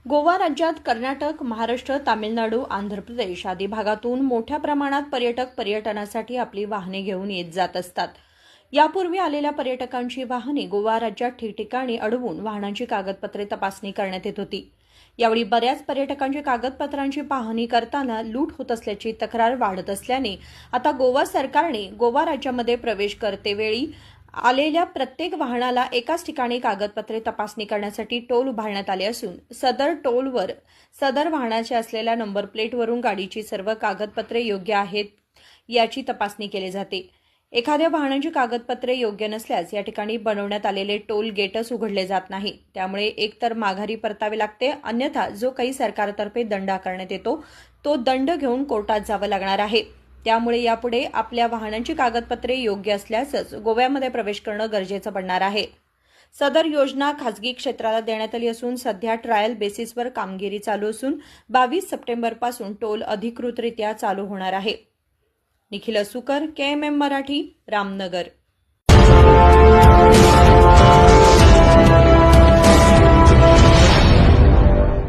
गोवा राज्यात कर्नाटक, महाराष्ट्र, तामिळनाडू, आंध्र प्रदेश आदी भागातून मोठ्या प्रमाणात पर्यटक पर्यटनासाठी आपली वाहने घेऊन येत जात असतात. यापूर्वी आलेल्या पर्यटकांची वाहने गोवा राज्यात ठिकठिकाणी अडवून वाहनांची कागदपत्रे तपासणी करण्यात येत होती. यावेळी बऱ्याच पर्यटकांची कागदपत्रांची पाहणी करताना लूट होत असल्याची तक्रार वाढत असल्याने आता गोवा सरकारने गोवा राज्यामध्ये प्रवेश करतेवेळी आलेल्या प्रत्येक वाहनाला एकाच ठिकाणी कागदपत्रे तपासणी करण्यासाठी टोल उभारण्यात आले असून सदर टोलवर सदर वाहनाचे असलेल्या नंबर प्लेटवरून गाडीची सर्व कागदपत्रे योग्य आहेत याची तपासणी केली जाते. एखाद्या वाहनाची कागदपत्रे योग्य नसल्यास या ठिकाणी बनवण्यात आलेले टोल गेटच उघडले जात नाही. त्यामुळे एकतर माघारी परतावे लागते, अन्यथा जो काही सरकारतर्फे दंड आकारण्यात येतो तो दंड घेऊन कोर्टात जावं लागणार आहे. त्यामुळे यापुढे आपल्या वाहनांची कागदपत्रे योग्य असल्यासच गोव्यामध्ये प्रवेश करणं गरजेचं पडणार आहे. सदर योजना खासगी क्षेत्राला देण्यात आली असून सध्या ट्रायल बेसिसवर कामगिरी चालू असून 22 सप्टेंबरपासून टोल अधिकृतरित्या चालू होणार आहे. निखिल असुकर, KMM मराठी, रामनगर.